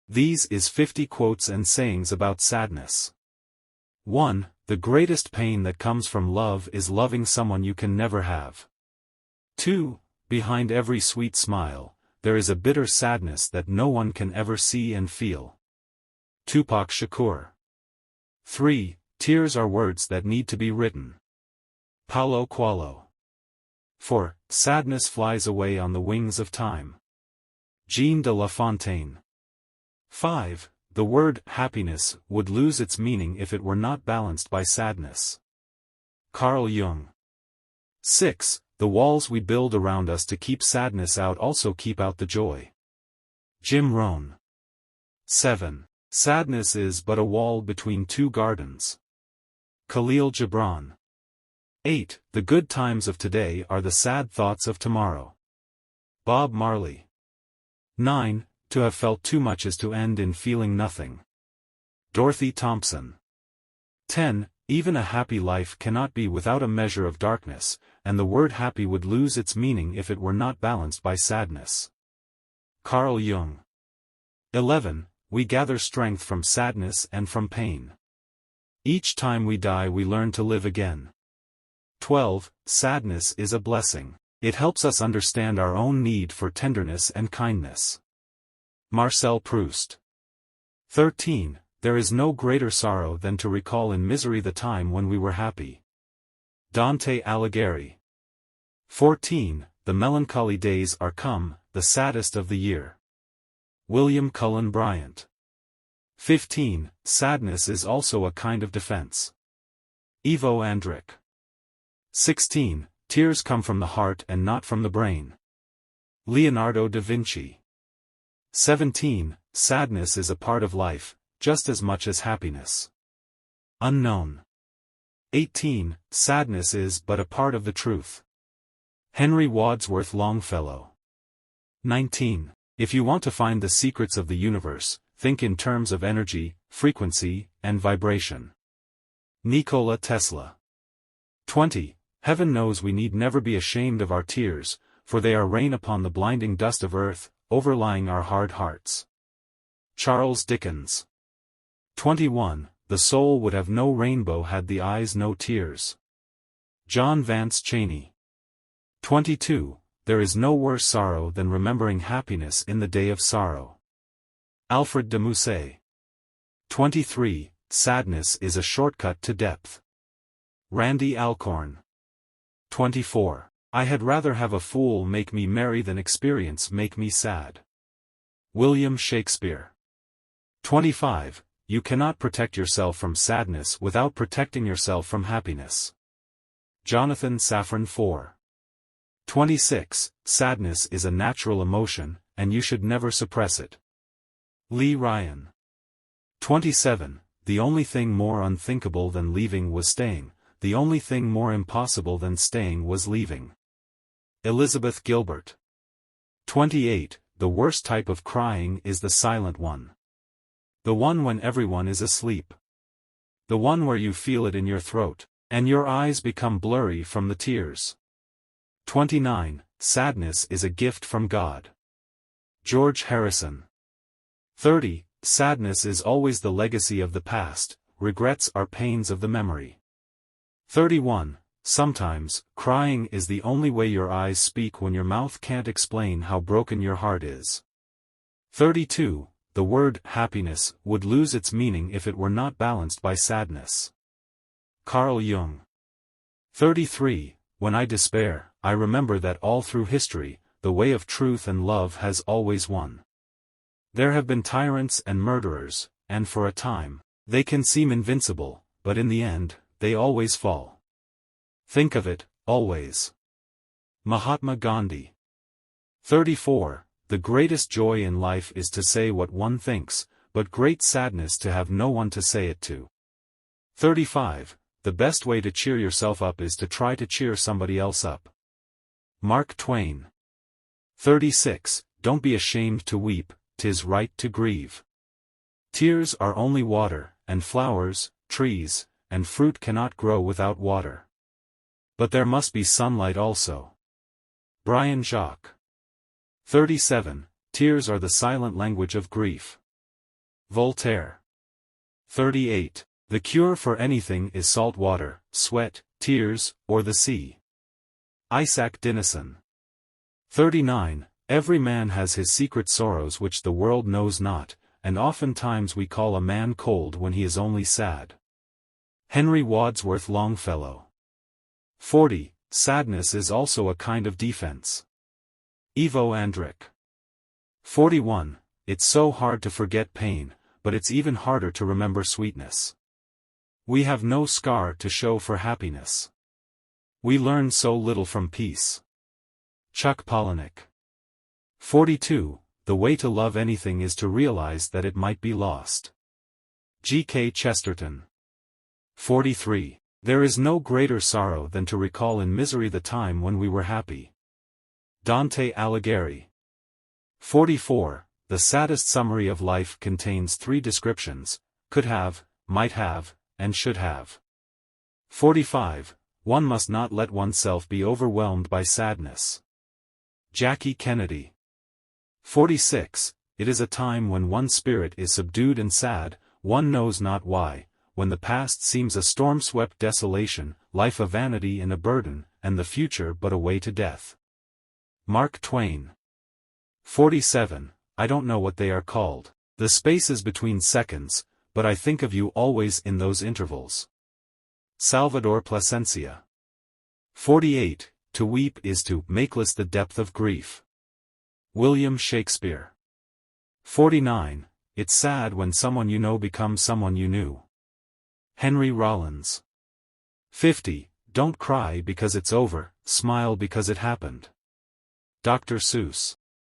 These is 50 quotes and sayings about sadness. 1. The greatest pain that comes from love is loving someone you can never have. 2. Behind every sweet smile, there is a bitter sadness that no one can ever see and feel. Tupac Shakur. 3. Tears are words that need to be written. Paulo Coelho. 4. Sadness flies away on the wings of time. Jean de La Fontaine. 5. The word happiness would lose its meaning if it were not balanced by sadness. Carl Jung. 6. The walls we build around us to keep sadness out also keep out the joy. Jim Rohn. 7. Sadness is but a wall between two gardens. Khalil Gibran. 8. The good times of today are the sad thoughts of tomorrow. Bob Marley. 9. To have felt too much is to end in feeling nothing. Dorothy Thompson. 10. Even a happy life cannot be without a measure of darkness, and the word happy would lose its meaning if it were not balanced by sadness. Carl Jung. 11. We gather strength from sadness and from pain. Each time we die we learn to live again. 12. Sadness is a blessing. It helps us understand our own need for tenderness and kindness. Marcel Proust. 13. There is no greater sorrow than to recall in misery the time when we were happy. Dante Alighieri. 14. The melancholy days are come, the saddest of the year. William Cullen Bryant. 15. Sadness is also a kind of defense. Ivo Andrić. 16. Tears come from the heart and not from the brain. Leonardo da Vinci. 17. Sadness is a part of life, just as much as happiness. Unknown. 18. Sadness is but a part of the truth. Henry Wadsworth Longfellow. 19. If you want to find the secrets of the universe, think in terms of energy, frequency, and vibration. Nikola Tesla. 20. Heaven knows we need never be ashamed of our tears, for they are rain upon the blinding dust of earth, overlying our hard hearts. Charles Dickens. 21. The soul would have no rainbow had the eyes no tears. John Vance Cheney. 22. There is no worse sorrow than remembering happiness in the day of sorrow. Alfred de Musset. 23. Sadness is a shortcut to depth. Randy Alcorn. 24. I had rather have a fool make me merry than experience make me sad. William Shakespeare. 25. You cannot protect yourself from sadness without protecting yourself from happiness. Jonathan Safran Foer. 26. Sadness is a natural emotion, and you should never suppress it. Lee Ryan. 27. The only thing more unthinkable than leaving was staying, the only thing more impossible than staying was leaving. Elizabeth Gilbert. 28. The worst type of crying is the silent one. The one when everyone is asleep. The one where you feel it in your throat, and your eyes become blurry from the tears. 29. Sadness is a gift from God. George Harrison. 30. Sadness is always the legacy of the past, regrets are pains of the memory. 31. Sometimes, crying is the only way your eyes speak when your mouth can't explain how broken your heart is. 32. The word happiness would lose its meaning if it were not balanced by sadness. Carl Jung. 33. When I despair, I remember that all through history, the way of truth and love has always won. There have been tyrants and murderers, and for a time, they can seem invincible, but in the end, they always fall. Think of it, always. Mahatma Gandhi. 34. The greatest joy in life is to say what one thinks, but great sadness to have no one to say it to. 35. The best way to cheer yourself up is to try to cheer somebody else up. Mark Twain. 36. Don't be ashamed to weep, 'tis right to grieve. Tears are only water, and flowers, trees, and fruit cannot grow without water. But there must be sunlight also. Brian Jacques. 37. Tears are the silent language of grief. Voltaire. 38. The cure for anything is salt water, sweat, tears, or the sea. Isaac Dinesen. 39. Every man has his secret sorrows which the world knows not, and oftentimes we call a man cold when he is only sad. Henry Wadsworth Longfellow. 40. Sadness is also a kind of defense. Ivo Andrić. 41. It's so hard to forget pain, but it's even harder to remember sweetness. We have no scar to show for happiness. We learn so little from peace. Chuck Palahniuk. 42. The way to love anything is to realize that it might be lost. G.K. Chesterton. 43. There is no greater sorrow than to recall in misery the time when we were happy. Dante Alighieri. 44. The saddest summary of life contains 3 descriptions: could have, might have, and should have. 45. One must not let oneself be overwhelmed by sadness. Jackie Kennedy. 46. It is a time when one's spirit is subdued and sad, one knows not why, when the past seems a storm-swept desolation, life a vanity and a burden, and the future but a way to death. Mark Twain. 47. I don't know what they are called, the spaces between seconds, but I think of you always in those intervals. Salvador Plasencia. 48. To weep is to makeless the depth of grief. William Shakespeare. 49. It's sad when someone you know becomes someone you knew. Henry Rollins. 50. Don't cry because it's over, smile because it happened. Dr. Seuss.